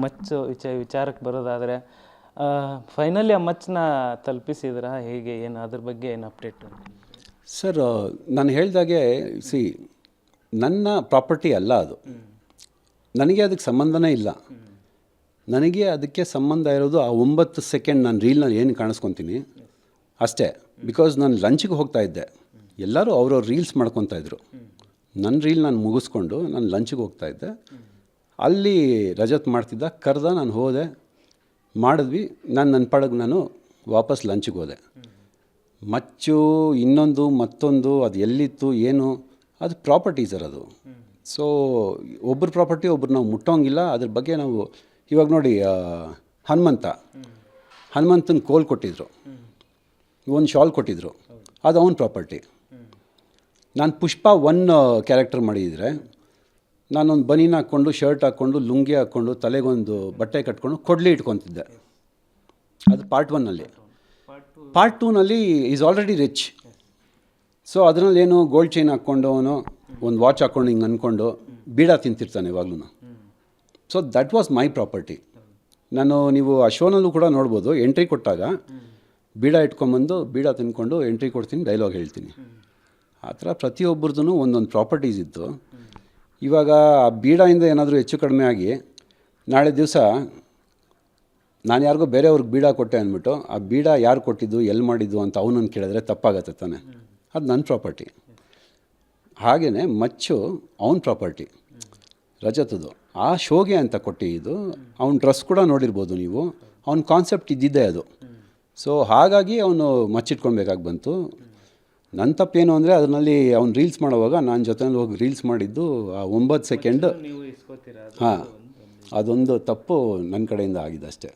ಮಚ್ಚು ವಿಚಾರಕ್ಕೆ ಬರೋದಾದರೆ ಫೈನಲಿ ಆ ಮಚ್ಚನ್ನ ತಲುಪಿಸಿದ್ರ ಹೇಗೆ, ಏನು ಅದ್ರ ಬಗ್ಗೆ ಏನು ಅಪ್ಡೇಟು? ಸರ್, ನಾನು ಹೇಳ್ದಾಗೆ ನನ್ನ ಪ್ರಾಪರ್ಟಿ ಅಲ್ಲ ಅದು. ನನಗೆ ಅದಕ್ಕೆ ಸಂಬಂಧನೇ ಇಲ್ಲ. ನನಗೆ ಅದಕ್ಕೆ ಸಂಬಂಧ ಇರೋದು ಆ 9 ಸೆಕೆಂಡ್ ನಾನು ರೀಲ್ನ ಏನು ಕಾಣಿಸ್ಕೊತೀನಿ ಅಷ್ಟೇ. ಬಿಕಾಸ್ ನಾನು ಲಂಚ್ಗೆ ಹೋಗ್ತಾ ಇದ್ದೆ, ಎಲ್ಲರೂ ಅವ್ರವ್ರು ರೀಲ್ಸ್ ಮಾಡ್ಕೊತಾಯಿದ್ರು. ನನ್ನ ರೀಲ್ ನಾನು ಮುಗಿಸ್ಕೊಂಡು ನಾನು ಲಂಚ್ಗೆ ಹೋಗ್ತಾಯಿದ್ದೆ. ಅಲ್ಲಿ ರಜತ್ ಮಾಡ್ತಿದ್ದ, ಕರೆದ, ನಾನು ಹೋದೆ, ಮಾಡಿದ್ವಿ. ನನ್ನ ಪಾಡಿಗೆ ನಾನು ವಾಪಸ್ ಲಂಚ್ಗೆ ಹೋದೆ. ಮಚ್ಚು ಇನ್ನೊಂದು ಮತ್ತೊಂದು ಅದು ಎಲ್ಲಿತ್ತು ಏನು, ಅದು ಪ್ರಾಪರ್ಟಿ ಸರ್ ಅದು. ಸೊ ಒಬ್ಬರು ಪ್ರಾಪರ್ಟಿ ಒಬ್ರು ನಾವು ಮುಟ್ಟೋಂಗಿಲ್ಲ. ಅದ್ರ ಬಗ್ಗೆ ನಾವು ಇವಾಗ ನೋಡಿ, ಹನುಮಂತನ ಕೋಲ್ ಕೊಟ್ಟಿದ್ರು, ಒಂದು ಶಾಲ್ ಕೊಟ್ಟಿದ್ರು, ಅದು ಅವನ ಪ್ರಾಪರ್ಟಿ. ನಾನು ಪುಷ್ಪ 1 ಕ್ಯಾರೆಕ್ಟರ್ ಮಾಡಿದರೆ ನಾನೊಂದು ಬನೀನ್ ಹಾಕ್ಕೊಂಡು, ಶರ್ಟ್ ಹಾಕ್ಕೊಂಡು, ಲುಂಗಿ ಹಾಕ್ಕೊಂಡು, ತಲೆಗೊಂದು ಬಟ್ಟೆ ಕಟ್ಕೊಂಡು ಕೊಡ್ಲಿ ಇಟ್ಕೊತಿದ್ದೆ. ಅದು ಪಾರ್ಟ್ 1ನಲ್ಲಿ. ಪಾರ್ಟ್ 2ನಲ್ಲಿ ಈಸ್ ಆಲ್ರೆಡಿ ರಿಚ್. ಸೊ ಅದರಲ್ಲಿ ಏನು ಗೋಲ್ಡ್ ಚೈನ್ ಹಾಕ್ಕೊಂಡು, ಅವನು ಒಂದು ವಾಚ್ ಹಾಕ್ಕೊಂಡು ಹಿಂಗೆ ಅಂದ್ಕೊಂಡು ಬೀಡ ತಿಂತಿರ್ತಾನೆ ಇವಾಗಲೂ. So that was my property. ನೀವು ಆ ಶೋನಲ್ಲೂ ಕೂಡ ನೋಡ್ಬೋದು, ಎಂಟ್ರಿ ಕೊಟ್ಟಾಗ ಬೀಡ ಇಟ್ಕೊಂಬಂದು ಬೀಡ ತಿನ್ಕೊಂಡು ಎಂಟ್ರಿ ಕೊಡ್ತೀನಿ, ಡೈಲಾಗ್ ಹೇಳ್ತೀನಿ. ಆ ಥರ ಪ್ರತಿಯೊಬ್ಬರದ್ದು ಒಂದೊಂದು ಪ್ರಾಪರ್ಟೀಸ್ ಇತ್ತು. ಇವಾಗ ಆ ಬೀಡದಿಂದ ಏನಾದರೂ ಹೆಚ್ಚು ಕಡಿಮೆ ಆಗಿ ನಾಳೆ ದಿವಸ ನಾನು ಯಾರಿಗೋ ಬೇರೆಯವ್ರಿಗೆ ಬೀಡ ಕೊಟ್ಟೆ ಅಂದ್ಬಿಟ್ಟು ಆ ಬೀಡ ಯಾರು ಕೊಟ್ಟಿದ್ದು, ಎಲ್ಲಿ ಮಾಡಿದ್ದು ಅಂತ ಅವನನ್ನು ಕೇಳಿದ್ರೆ ತಪ್ಪಾಗತ್ತೆ ತಾನೆ. ಅದು ನನ್ನ ಪ್ರಾಪರ್ಟಿ. ಹಾಗೆಯೇ ಮಚ್ಚು ಅವನ ಪ್ರಾಪರ್ಟಿ, ರಜತದು. ಆ ಶೋಗೆ ಅಂತ ಕೊಟ್ಟಿದ್ದು. ಅವನ ಡ್ರೆಸ್ ಕೂಡ ನೋಡಿರ್ಬೋದು ನೀವು, ಅವನ ಕಾನ್ಸೆಪ್ಟ್ ಇದ್ದಿದ್ದೇ ಅದು. ಸೊ ಹಾಗಾಗಿ ಅವನು ಮಚ್ಚಿಟ್ಕೊಳ್ಬೇಕಾಗಿ ಬಂತು. ನನ್ನ ತಪ್ಪೇನು ಅಂದರೆ ಅದರಲ್ಲಿ ಅವ್ನು ರೀಲ್ಸ್ ಮಾಡೋವಾಗ ನಾನು ಜೊತೆಯಲ್ಲಿ ಹೋಗಿ ರೀಲ್ಸ್ ಮಾಡಿದ್ದು ಆ 9 ಸೆಕೆಂಡ್. ಹಾಂ, ಅದೊಂದು ತಪ್ಪು ನನ್ನ ಕಡೆಯಿಂದ ಆಗಿದೆ ಅಷ್ಟೇ.